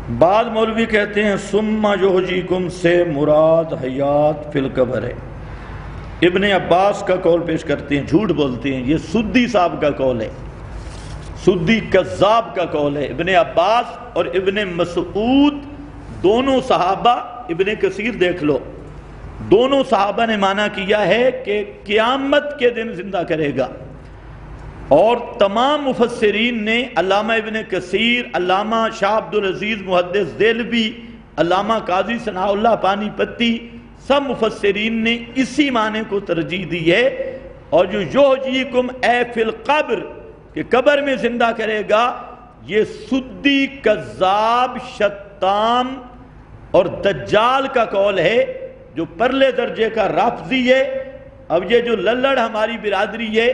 بعض مولوی کہتے ہیں ثم یحییکم سے مراد حیات فی القبر ہے۔ ابن عباس کا قول پیش کرتے ہیں، جھوٹ بولتے ہیں، یہ سدی صاحب کا قول ہے، سدی کذاب کا قول ہے۔ ابن عباس اور ابن مسعود دونوں صحابہ، ابن کثیر دیکھ لو، دونوں صحابہ نے معنی کیا ہے کہ قیامت کے دن زندہ کرے گا، اور تمام مفسرین نے، علامہ ابن کثیر، علامہ شاہ عبد العزیز محدث دہلوی، علامہ قاضی ثناء اللہ پانی پتی، سب مفسرین نے اسی معنی کو ترجیح دی ہے۔ اور جو یحییکم اے فی القبر کہ قبر میں زندہ کرے گا، یہ سدی کذاب شتام اور دجال کا قول ہے جو پرلے درجے کا رافضی ہے۔ اب یہ جو للڑ ہماری برادری ہے،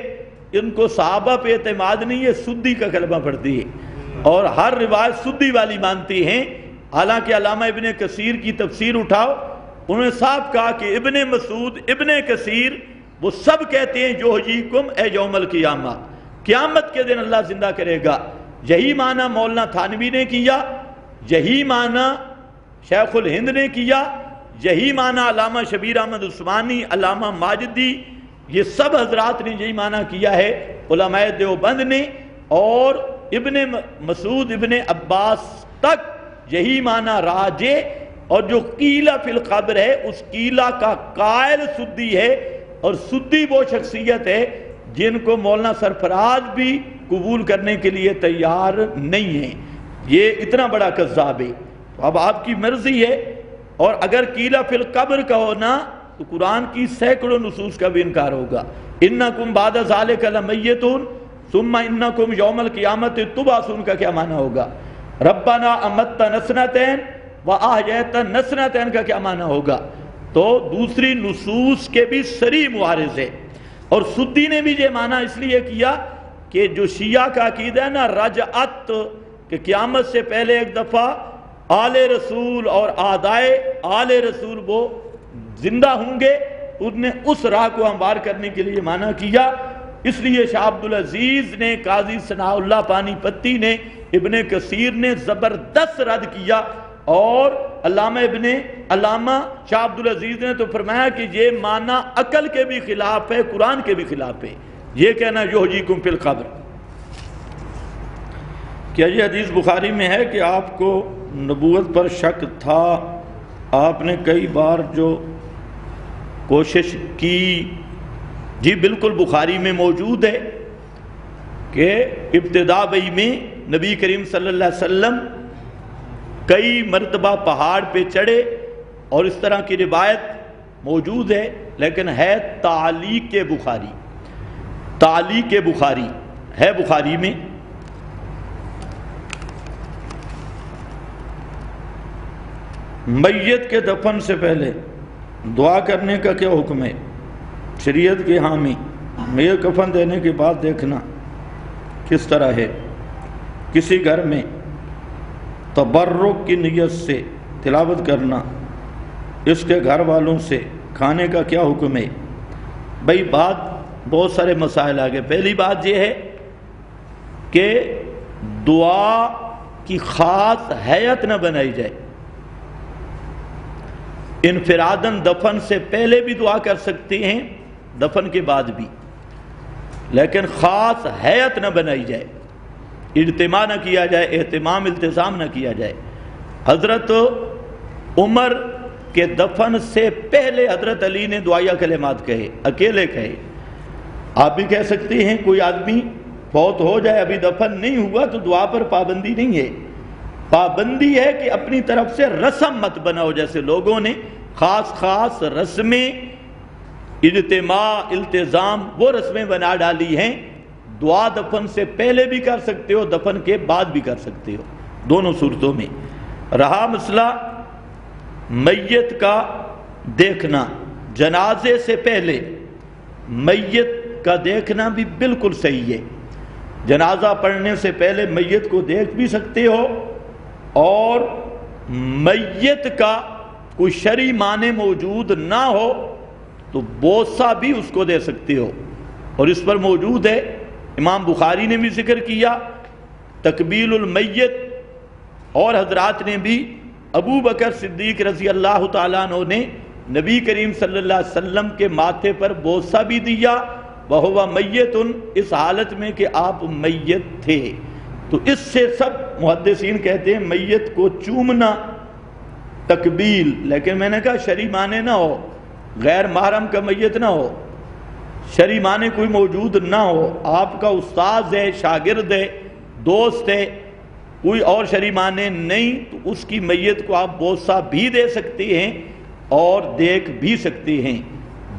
ان کو صحابہ پہ اعتماد نہیں ہے، سدی کا کلمہ پڑھتی ہے اور ہر روایت سدی والی مانتی ہیں۔ حالانکہ علامہ ابن کثیر کی تفسیر اٹھاؤ، انہوں نے صاف کہا کہ ابن مسعود، ابن کثیر، وہ سب کہتے ہیں یحییکم اے یوم القیامہ، قیامت کے دن اللہ زندہ کرے گا۔ یہی معنی مولانا تھانوی نے کیا، یہی معنی شیخ الہند نے کیا، یہی معنی علامہ شبیر احمد عثمانی، علامہ ماجدی، یہ سب حضرات نے یہی معنی کیا ہے، علماء دیوبند نے، اور ابن مسعود، ابن عباس تک یہی معنی راجے۔ اور جو قیلہ فی القبر ہے، اس قیلہ کا قائل سدی ہے، اور سدی وہ شخصیت ہے جن کو مولانا سرفراز بھی قبول کرنے کے لیے تیار نہیں ہیں، یہ اتنا بڑا کذاب ہے۔ تو اب آپ کی مرضی ہے، اور اگر قیلہ فی القبر کا ہونا تو قرآن کی سینکڑوں نصوص کا بھی انکار ہوگا۔ انکم بعد ذالک لمیتون ثم انکم یوم القیامت تبعثون کا کیا معنی ہوگا؟ ربنا امتنا سنتین واحییتنا سنتین کا کیا معنی ہوگا؟ تو دوسری نصوص کے بھی صریح معارض ہے۔ اور سدی نے بھی یہ معنی اس لیے کیا کہ جو شیعہ کا عقیدہ ہے نا رجعت، کہ قیامت سے پہلے ایک دفعہ آل رسول اور اعدائے آل رسول وہ زندہ ہوں گے، انہوں نے اس راہ کو ہموار کرنے کے لیے معنی کیا۔ اس لیے شاہ عبد العزیز نے، قاضی ثناء اللہ پانی پتی نے، ابن کثیر نے زبردست رد کیا، اور علامہ شاہ عبد العزیز نے تو فرمایا کہ یہ معنی عقل کے بھی خلاف ہے، قرآن کے بھی خلاف ہے، یہ کہنا یحییکم فی القبر۔ کیا یہ حدیث بخاری میں ہے کہ آپ کو نبوت پر شک تھا، آپ نے کئی بار جو کوشش کی؟ جی بالکل، بخاری میں موجود ہے کہ ابتدا وحی میں نبی کریم صلی اللہ علیہ وسلم کئی مرتبہ پہاڑ پہ چڑھے، اور اس طرح کی روایت موجود ہے، لیکن ہے تعلیق بخاری، تعلیق بخاری ہے بخاری میں۔ میت کے دفن سے پہلے دعا کرنے کا کیا حکم ہے؟ شریعت کے حامی، میت کفن دینے کے بعد دیکھنا کس طرح ہے۔ کسی گھر میں تبرک کی نیت سے تلاوت کرنا، اس کے گھر والوں سے کھانے کا کیا حکم ہے؟ بھئی بہت سارے مسائل آگے۔ پہلی بات یہ ہے کہ دعا کی خاص ہیئت نہ بنائی جائے۔ انفراداً دفن سے پہلے بھی دعا کر سکتے ہیں، دفن کے بعد بھی، لیکن خاص ہیئت نہ بنائی جائے، اجتماع نہ کیا جائے، اہتمام التزام نہ کیا جائے۔ حضرت عمر کے دفن سے پہلے حضرت علی نے دعائیہ کلمات کہے، اکیلے کہے۔ آپ بھی کہہ سکتے ہیں، کوئی آدمی فوت ہو جائے، ابھی دفن نہیں ہوا تو دعا پر پابندی نہیں ہے، پابندی ہے کہ اپنی طرف سے رسم مت بناؤ، جیسے لوگوں نے خاص رسمیں، اجتماع، التزام، وہ رسمیں بنا ڈالی ہیں۔ دعا دفن سے پہلے بھی کر سکتے ہو، دفن کے بعد بھی کر سکتے ہو، دونوں صورتوں میں۔ رہا مسئلہ میت کا دیکھنا، جنازے سے پہلے میت کا دیکھنا بھی بالکل صحیح ہے۔ جنازہ پڑھنے سے پہلے میت کو دیکھ بھی سکتے ہو، اور میت کا کوئی شرعی معنی موجود نہ ہو تو بوسہ بھی اس کو دے سکتے ہو، اور اس پر موجود ہے، امام بخاری نے بھی ذکر کیا، تقبیل المیت اور حضرات نے بھی ابو بکر صدیق رضی اللہ تعالیٰ عنہ نے نبی کریم صلی اللہ علیہ وسلم کے ماتھے پر بوسہ بھی دیا، وَهُوَ مَيِّتٌ، اس حالت میں کہ آپ میت تھے۔ تو اس سے سب محدثین کہتے ہیں میت کو چومنا تقبیل، لیکن میں نے کہا شرعی معنی نہ ہو، غیر محرم کا میت نہ ہو، شرعی معنی کوئی موجود نہ ہو، آپ کا استاد ہے، شاگرد ہے، دوست ہے، کوئی اور شرعی معنی نہیں، تو اس کی میت کو آپ بوسہ بھی دے سکتے ہیں اور دیکھ بھی سکتے ہیں۔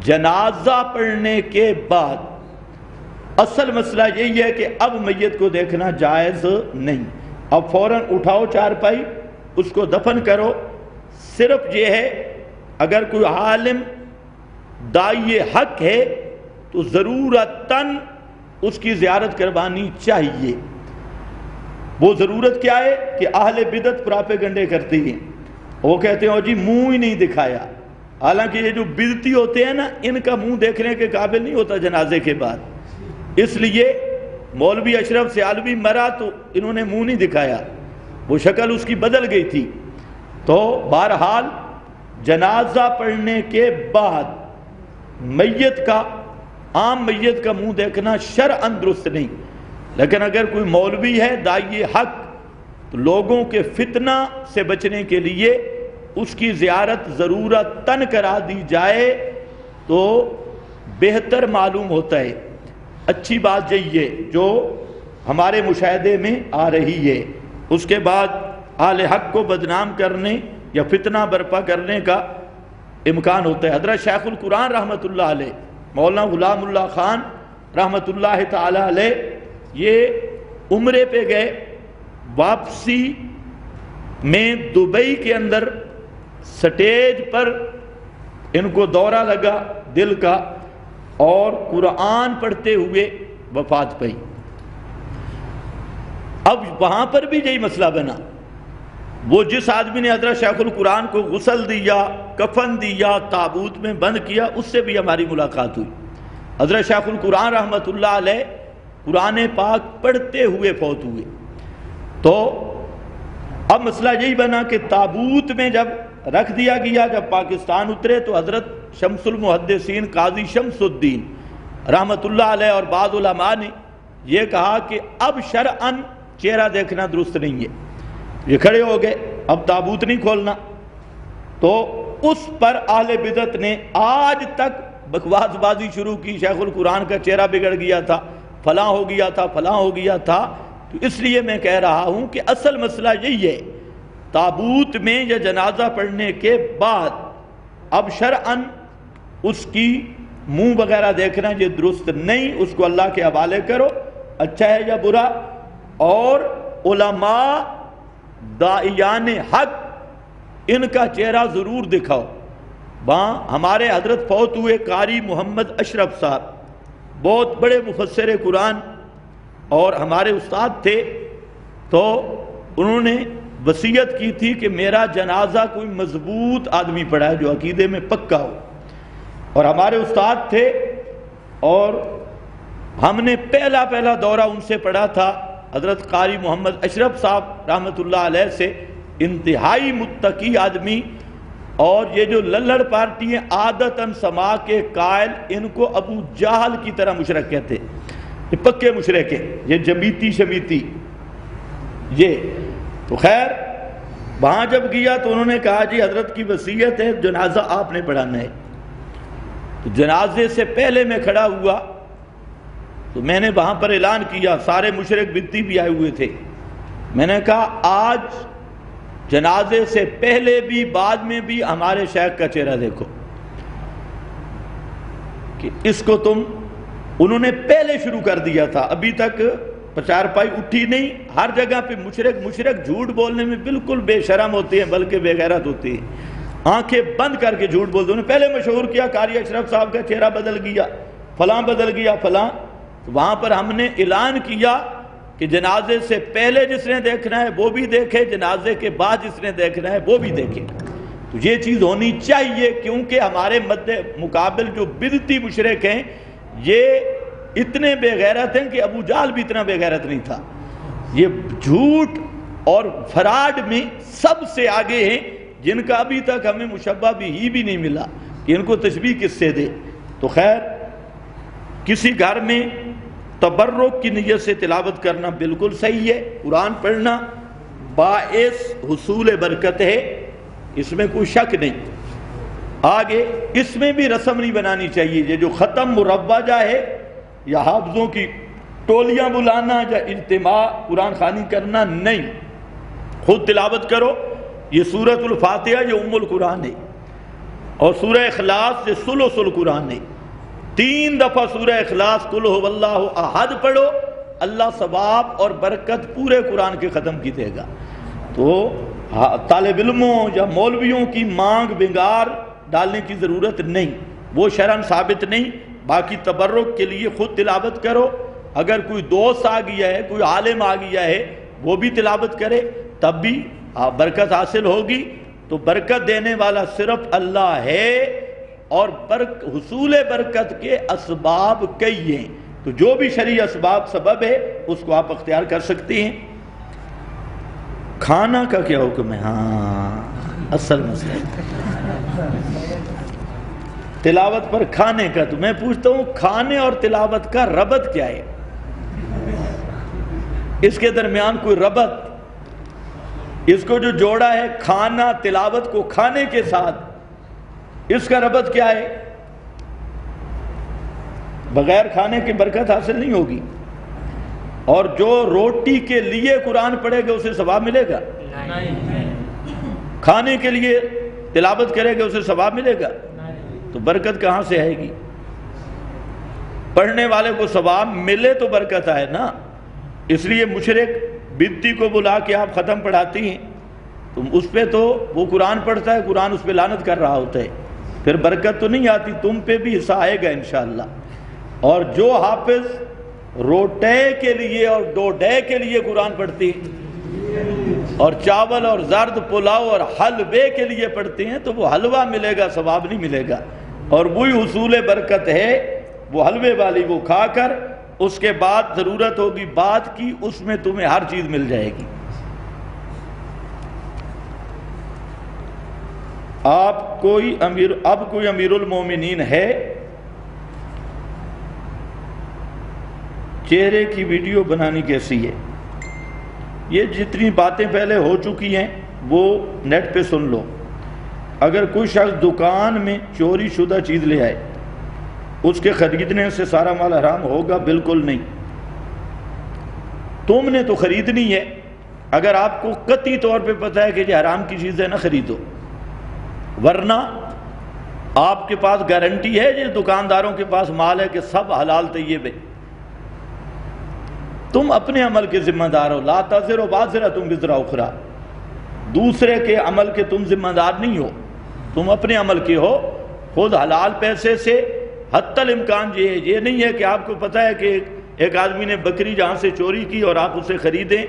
جنازہ پڑھنے کے بعد اصل مسئلہ یہی ہے کہ اب میت کو دیکھنا جائز نہیں، اب فوراً اٹھاؤ چارپائی، اس کو دفن کرو۔ صرف یہ ہے اگر کوئی عالم داعی حق ہے تو ضرورتاً اس کی زیارت کروانی چاہیے۔ وہ ضرورت کیا ہے کہ اہل بدعت پراپیگنڈے کرتے ہیں، وہ کہتے ہیں جی منہ ہی نہیں دکھایا، حالانکہ یہ جو بدعتی ہوتے ہیں نا، ان کا منہ دیکھنے کے قابل نہیں ہوتا جنازے کے بعد، اس لیے مولوی اشرف سیالوی مرا تو انہوں نے منہ نہیں دکھایا، وہ شکل اس کی بدل گئی تھی۔ تو بہرحال جنازہ پڑھنے کے بعد میت کا، عام میت کا منہ دیکھنا شرعاً درست نہیں، لیکن اگر کوئی مولوی ہے داعی حق تو لوگوں کے فتنہ سے بچنے کے لیے اس کی زیارت ضرورتاً کرا دی جائے تو بہتر معلوم ہوتا ہے۔ اچھی بات یہی ہے جو ہمارے مشاہدے میں آ رہی ہے۔ اس کے بعد اہل حق کو بدنام کرنے یا فتنہ برپا کرنے کا امکان ہوتا ہے۔ حضرت شیخ القرآن رحمۃ اللہ علیہ، مولانا غلام اللہ خان رحمۃ اللہ تعالی علیہ، یہ عمرے پہ گئے، واپسی میں دبئی کے اندر سٹیج پر ان کو دورہ لگا دل کا اور قرآن پڑھتے ہوئے وفات پائی۔ اب وہاں پر بھی یہی مسئلہ بنا، وہ جس آدمی نے حضرت شیخ القرآن کو غسل دیا، کفن دیا، تابوت میں بند کیا، اس سے بھی ہماری ملاقات ہوئی۔ حضرت شیخ القرآن رحمۃ اللہ علیہ قرآن پاک پڑھتے ہوئے فوت ہوئے۔ تو اب مسئلہ یہی بنا کہ تابوت میں جب رکھ دیا گیا، جب پاکستان اترے تو حضرت شمس المحدثین قاضی شمس الدین رحمۃ اللہ علیہ اور بعض علماء نے یہ کہا کہ اب شرعاً چہرہ دیکھنا درست نہیں ہے۔ یہ کھڑے ہو گئے، اب تابوت نہیں کھولنا، تو اس پر اہل بدعت نے آج تک بکواس بازی شروع کی، شیخ القرآن کا چہرہ بگڑ گیا تھا، فلاں ہو گیا تھا، فلاں ہو گیا تھا۔ تو اس لیے میں کہہ رہا ہوں کہ اصل مسئلہ یہی ہے، تابوت میں یا جنازہ پڑھنے کے بعد اب شرعاً اس کی منہ وغیرہ دیکھنا یہ درست نہیں، اس کو اللہ کے حوالے کرو، اچھا ہے یا برا۔ اور علماء داعیان حق ان کا چہرہ ضرور دکھاؤ۔ وہاں ہمارے حضرت فوت ہوئے قاری محمد اشرف صاحب، بہت بڑے مفسر قرآن اور ہمارے استاد تھے، تو انہوں نے وصیت کی تھی کہ میرا جنازہ کوئی مضبوط آدمی پڑھائے جو عقیدے میں پکا ہو، اور ہمارے استاد تھے، اور ہم نے پہلا دورہ ان سے پڑھا تھا، حضرت قاری محمد اشرف صاحب رحمۃ اللہ علیہ سے، انتہائی متقی آدمی، اور یہ جو للڑ پارٹی ہیں عادتاً سما کے قائل، ان کو ابو جہل کی طرح مشرک کہتے، یہ پکے مشرک ہیں، یہ جمیتی شمیتی یہ۔ تو خیر وہاں جب گیا تو انہوں نے کہا جی حضرت کی وصیت ہے جنازہ آپ نے پڑھانا ہے۔ تو جنازے سے پہلے میں کھڑا ہوا تو میں نے وہاں پر اعلان کیا، سارے مشرک بدتی بھی آئے ہوئے تھے، میں نے کہا آج جنازے سے پہلے بھی بعد میں بھی ہمارے شیخ کا چہرہ دیکھو، کہ اس کو تم، انہوں نے پہلے شروع کر دیا تھا، ابھی تک چارپائی اٹھی نہیں، ہر جگہ پہ مشرک جھوٹ بولنے میں بالکل بے شرم ہوتے ہیں، بلکہ بے غیرت ہوتے ہیں، آنکھیں بند کر کے جھوٹ بولتے ہیں۔ انہوں نے پہلے مشہور کیا قاری اشرف صاحب کا چہرہ بدل گیا، فلاں بدل گیا، فلاں۔ وہاں پر ہم نے اعلان کیا کہ جنازے سے پہلے جس نے دیکھنا ہے وہ بھی دیکھے، جنازے کے بعد جس نے دیکھنا ہے وہ بھی دیکھے۔ تو یہ چیز ہونی چاہیے، کیونکہ ہمارے مد مقابل جو بدعتی مشرک ہیں یہ اتنے بے غیرت ہیں کہ ابو جہل بھی اتنا بے غیرت نہیں تھا۔ یہ جھوٹ اور فراڈ میں سب سے آگے ہیں، جن کا ابھی تک ہمیں مشبہ بھی نہیں ملا کہ ان کو تشبیہ کس سے دے۔ تو خیر، کسی گھر میں تبرک کی نیت سے تلاوت کرنا بالکل صحیح ہے، قرآن پڑھنا باعث حصول برکت ہے، اس میں کوئی شک نہیں۔ آگے اس میں بھی رسم نہیں بنانی چاہیے، یہ جو ختم مروجہ ہے یا حافظوں کی ٹولیاں بلانا یا اجتماع قرآن خوانی کرنا نہیں، خود تلاوت کرو۔ یہ سورۃ الفاتحہ یہ ام القرآن ہے، اور سورہ اخلاص یہ ثلث القرآن ہے۔ 3 دفعہ سورہ اخلاص قل هو اللہ احد پڑھو، اللہ ثواب اور برکت پورے قرآن کے ختم کی دے گا۔ تو طالب علموں یا مولویوں کی مانگ بنگار ڈالنے کی ضرورت نہیں، وہ شرعاً ثابت نہیں۔ باقی تبرک کے لیے خود تلاوت کرو، اگر کوئی دوست آ گیا ہے، کوئی عالم آ گیا ہے، وہ بھی تلاوت کرے، تب بھی برکت حاصل ہوگی۔ تو برکت دینے والا صرف اللہ ہے، اور حصول برکت کے اسباب کئی ہیں، تو جو بھی شرعی اسباب سبب ہے اس کو آپ اختیار کر سکتے ہیں۔ کھانا کا کیا حکم ہے؟ ہاں اصل مسئلہ تلاوت پر کھانے کا، تو میں پوچھتا ہوں کھانے اور تلاوت کا ربط کیا ہے؟ اس کے درمیان کوئی ربط؟ اس کو جو جوڑا ہے کھانا تلاوت کو کھانے کے ساتھ، اس کا ربط کیا ہے؟ بغیر کھانے کی برکت حاصل نہیں ہوگی، اور جو روٹی کے لیے قرآن پڑھے گا اسے ثواب ملے گا؟ کھانے کے لیے تلاوت کرے گا اسے ثواب ملے گا؟ تو برکت کہاں سے آئے گی؟ پڑھنے والے کو ثواب ملے تو برکت آئے نا۔ اس لیے مشرک بدتی کو بلا کے آپ ختم پڑھاتی ہیں، تم اس پہ تو وہ قرآن پڑھتا ہے، قرآن اس پہ لعنت کر رہا ہوتا ہے، پھر برکت تو نہیں آتی، تم پہ بھی حصہ آئے گا انشاءاللہ۔ اور جو حافظ روٹے کے لیے اور ڈوڈے کے لیے قرآن پڑھتے ہیں، اور چاول اور زرد پلاؤ اور حلوے کے لیے پڑھتے ہیں، تو وہ حلوہ ملے گا، ثواب نہیں ملے گا۔ اور وہی حصول برکت ہے وہ حلوے والی، وہ کھا کر اس کے بعد ضرورت ہوگی بات کی، اس میں تمہیں ہر چیز مل جائے گی۔ اب کوئی امیر المومنین ہے، چہرے کی ویڈیو بنانی کیسی ہے؟ یہ جتنی باتیں پہلے ہو چکی ہیں وہ نیٹ پہ سن لو۔ اگر کوئی شخص دکان میں چوری شدہ چیز لے آئے، اس کے خریدنے سے سارا مال حرام ہوگا؟ بالکل نہیں، تم نے تو خریدنی ہے۔ اگر آپ کو قطعی طور پہ پتہ ہے کہ یہ حرام کی چیز ہے، نہ خریدو، ورنہ آپ کے پاس گارنٹی ہے، جس دکانداروں کے پاس مال ہے کہ سب حلال طیب ہے۔ تم اپنے عمل کے ذمہ دار ہو، لا تزر وازرۃ وزر اخری، دوسرے کے عمل کے تم ذمہ دار نہیں ہو، تم اپنے عمل کے ہو۔ خود حلال پیسے سے حتی الامکان یہ نہیں ہے کہ آپ کو پتہ ہے کہ ایک آدمی نے بکری جہاں سے چوری کی اور آپ اسے خریدیں،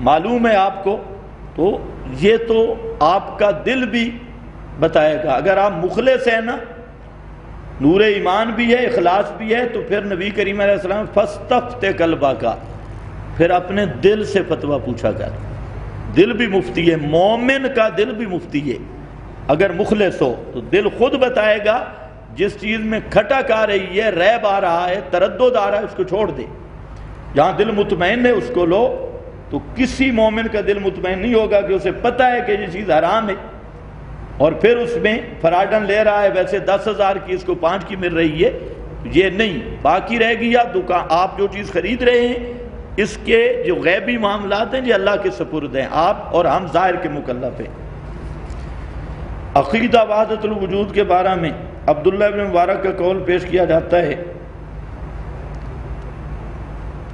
معلوم ہے آپ کو، تو یہ تو آپ کا دل بھی بتائے گا۔ اگر آپ مخلص ہیں نا، نور ایمان بھی ہے، اخلاص بھی ہے، تو پھر نبی کریم علیہ السلام فاستفتح قلبک، پھر اپنے دل سے فتویٰ پوچھا کر۔ دل بھی مفتی ہے، مومن کا دل بھی مفتی ہے۔ اگر مخلص ہو تو دل خود بتائے گا، جس چیز میں کھٹک آ رہی ہے، ریب آ رہا ہے، تردد آ رہا ہے، اس کو چھوڑ دے۔ جہاں دل مطمئن ہے اس کو لو۔ تو کسی مومن کا دل مطمئن نہیں ہوگا کہ اسے پتہ ہے کہ یہ چیز حرام ہے، اور پھر اس میں فراڈن لے رہا ہے، ویسے 10,000 کی اس کو 5 کی مل رہی ہے، یہ نہیں۔ باقی رہ گیا دکان، آپ جو چیز خرید رہے ہیں، اس کے جو غیبی معاملات ہیں یہ اللہ کے سپرد ہیں، آپ اور ہم ظاہر کے مکلف ہیں۔ عقیدہ وحدت الوجود کے بارے میں عبداللہ ابن مبارک کا قول پیش کیا جاتا ہے۔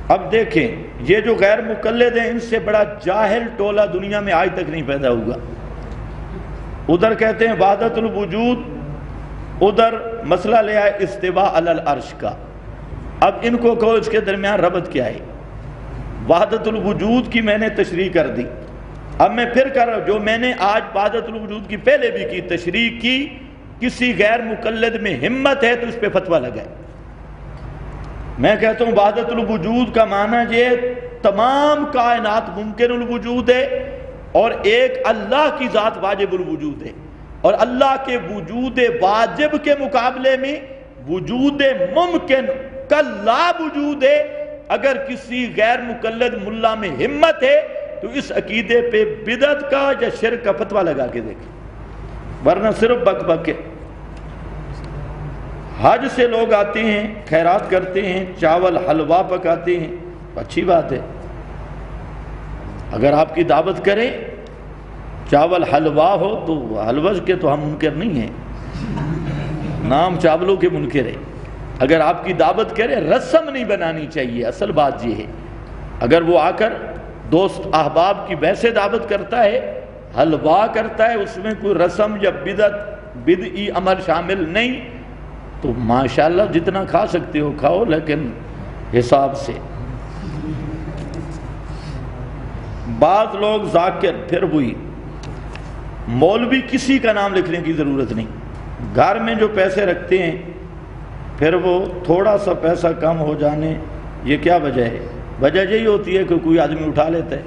اب دیکھیں، یہ جو غیر مقلد ہیں، ان سے بڑا جاہل ٹولہ دنیا میں آج تک نہیں پیدا ہوا۔ ادھر کہتے ہیں وحدت الوجود، ادھر مسئلہ لے آئے استواء علی العرش کا۔ اب ان کو کہو اس کے درمیان ربط کیا ہے؟ وحدت الوجود کی میں نے تشریح کر دی، اب میں پھر کر رہا ہوں جو میں نے آج وحدت الوجود کی پہلے بھی کی، تشریح کی۔ کسی غیر مقلد میں ہمت ہے تو اس پہ فتویٰ لگائے۔ میں کہتا ہوں وحدت الوجود کا معنی یہ تمام کائنات ممکن الوجود ہے اور ایک اللہ کی ذات واجب الوجود ہے، اور اللہ کے وجود واجب کے مقابلے میں وجود ممکن کا لا وجود ہے۔ اگر کسی غیر مقلد ملا میں ہمت ہے تو اس عقیدے پہ بدعت کا یا شرک کا فتویٰ لگا کے دیکھیں، ورنہ صرف بک بک ہے۔ حج سے لوگ آتے ہیں، خیرات کرتے ہیں، چاول حلوہ پکاتے ہیں، اچھی بات ہے، اگر آپ کی دعوت کریں چاول حلوہ ہو تو حلوہ کے تو ہم منکر نہیں ہیں، نام چاولوں کے منکر ہے۔ اگر آپ کی دعوت کرے رسم نہیں بنانی چاہیے، اصل بات یہ ہے۔ اگر وہ آ کر دوست احباب کی ویسے دعوت کرتا ہے، حلوہ کرتا ہے، اس میں کوئی رسم یا بدعی عمل شامل نہیں، تو ماشاءاللہ جتنا کھا سکتے ہو کھاؤ، لیکن حساب سے۔ بعض لوگ ذاکر، پھر وہی مولوی کسی کا نام لکھنے کی ضرورت نہیں، گھر میں جو پیسے رکھتے ہیں پھر وہ تھوڑا سا پیسہ کم ہو جانے، یہ کیا وجہ ہے؟ وجہ یہی ہوتی ہے کہ کوئی آدمی اٹھا لیتا ہے۔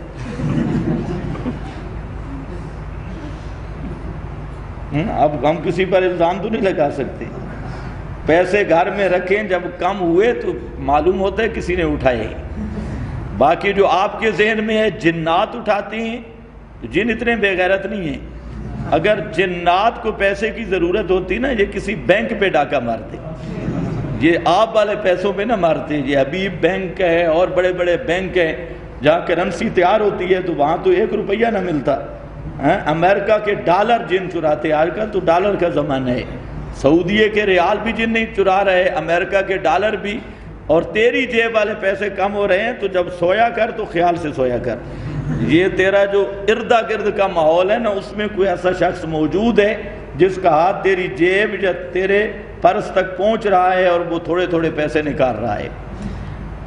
اب ہم کسی پر الزام تو نہیں لگا سکتے، پیسے گھر میں رکھیں، جب کم ہوئے تو معلوم ہوتا ہے کسی نے اٹھائے۔ باقی جو آپ کے ذہن میں ہے جنات اٹھاتے ہیں، جن اتنے بے غیرت نہیں ہیں۔ اگر جنات کو پیسے کی ضرورت ہوتی نا، یہ کسی بینک پہ ڈاکہ مارتے، یہ آپ والے پیسوں پہ نہ مارتے۔ یہ حبیب بینک ہے اور بڑے بڑے بینک ہیں جہاں کرنسی تیار ہوتی ہے تو وہاں تو 1 روپیہ نہ ملتا۔ امریکہ کے ڈالر جن چراتے، آج کل تو ڈالر کا زمانہ ہے، سعودیہ کے ریال بھی جن نہیں چرا رہے، امریکہ کے ڈالر بھی، اور تیری جیب والے پیسے کم ہو رہے ہیں تو جب سویا کر تو خیال سے سویا کر۔ یہ تیرا جو ارد گرد کا ماحول ہے نا، اس میں کوئی ایسا شخص موجود ہے جس کا ہاتھ تیری جیب یا تیرے پرس تک پہنچ رہا ہے اور وہ تھوڑے تھوڑے پیسے نکال رہا ہے۔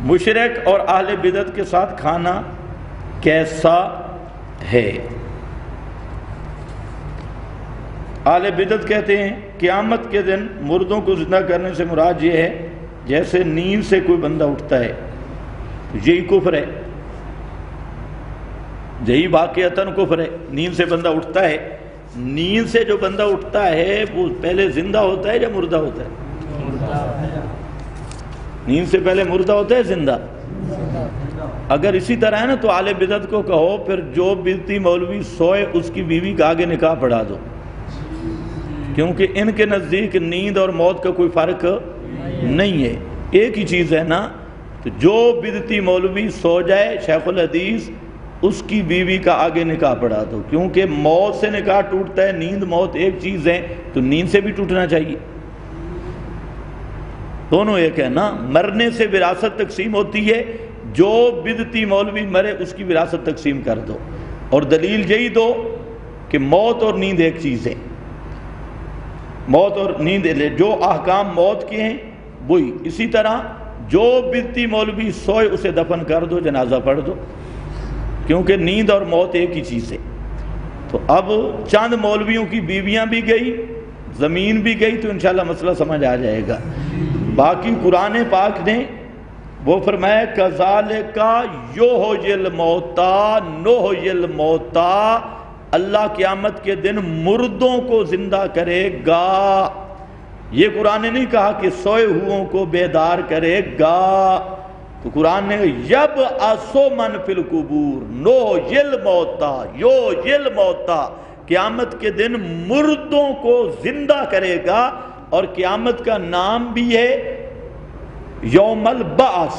مشرک اور اہل بدعت کے ساتھ کھانا کیسا ہے؟ اہل بدعت کہتے ہیں قیامت کے دن مردوں کو زندہ کرنے سے مراد یہ ہے جیسے نیند سے کوئی بندہ اٹھتا ہے، یہی کفر ہے، یہی واقعتاً کفر ہے۔ نیند سے بندہ اٹھتا ہے، نیند سے جو بندہ اٹھتا ہے وہ پہلے زندہ ہوتا ہے یا مردہ ہوتا ہے؟ نیند سے پہلے مردہ ہوتا ہے زندہ؟ اگر اسی طرح ہے نا تو اہل بدعت کو کہو پھر جو بدعتی مولوی سوئے اس کی بیوی کا آگے نکاح پڑھا دو، کیونکہ ان کے نزدیک نیند اور موت کا کوئی فرق نہیں ہے، ایک ہی چیز ہے نا۔ تو جو بدعتی مولوی سو جائے شیخ الحدیث، اس کی بیوی کا آگے نکاح پڑھا دو، کیونکہ موت سے نکاح ٹوٹتا ہے، نیند موت ایک چیز ہے تو نیند سے بھی ٹوٹنا چاہیے، دونوں ایک ہے نا۔ مرنے سے وراثت تقسیم ہوتی ہے، جو بدعتی مولوی مرے اس کی وراثت تقسیم کر دو، اور دلیل یہی دو کہ موت اور نیند ایک چیز ہے، موت اور نیند جو احکام موت کے ہیں وہی۔ اسی طرح جو بدعتی مولوی سوئے اسے دفن کر دو، جنازہ پڑھ دو، کیونکہ نیند اور موت ایک ہی چیز ہے۔ تو اب چند مولویوں کی بیویاں بھی گئی، زمین بھی گئی، تو انشاءاللہ مسئلہ سمجھ آ جائے گا۔ باقی قرآن پاک نے وہ فرمایا کذالک یحیی الموتیٰ نحیی الموتیٰ، اللہ قیامت کے دن مردوں کو زندہ کرے گا۔ یہ قرآن نے نہیں کہا کہ سوئے ہوئوں کو بیدار کرے گا، تو قرآن نے یبعث من فی القبور نحیی الموتیٰ یحیی الموتیٰ، قیامت کے دن مردوں کو زندہ کرے گا، اور قیامت کا نام بھی ہے یوم البعث۔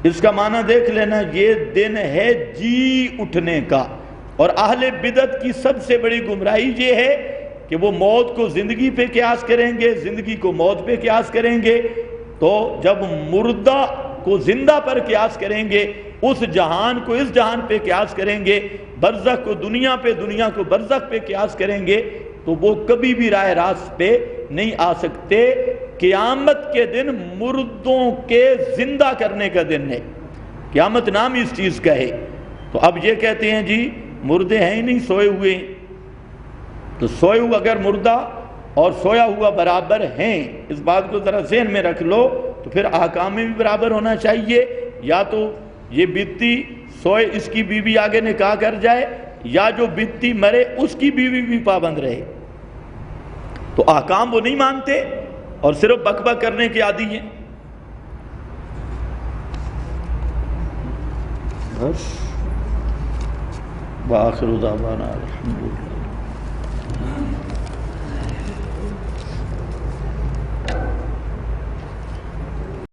اس کا معنی دیکھ لینا، یہ دن ہے جی اٹھنے کا۔ اور اہل بدعت کی سب سے بڑی گمراہی یہ ہے کہ وہ موت کو زندگی پہ قیاس کریں گے، زندگی کو موت پہ قیاس کریں گے، تو جب مردہ کو زندہ پر قیاس کریں گے، اس جہان کو اس جہان پہ قیاس کریں گے، برزخ کو دنیا پہ، دنیا کو برزخ پہ قیاس کریں گے، تو وہ کبھی بھی راہ راست پہ نہیں آ سکتے۔ قیامت کے دن مردوں کے زندہ کرنے کا دن ہے، قیامت نام اس چیز کا ہے۔ تو اب یہ کہتے ہیں جی مردے ہیں ہی نہیں، سوئے ہوئے ہیں، تو سوئے ہوئے اگر مردہ اور سویا ہوا برابر ہیں، اس بات کو ذرا ذہن میں رکھ لو، تو پھر احکام میں بھی برابر ہونا چاہیے، یا تو یہ بتی سوئے اس کی بیوی آگے نکاح کر جائے، یا جو بتی مرے اس کی بیوی بھی پابند رہے۔ تو احکام وہ نہیں مانتے اور صرف بک بک کرنے کے عادی ہیں۔ بس وآخر دعوانا الحمدللہ۔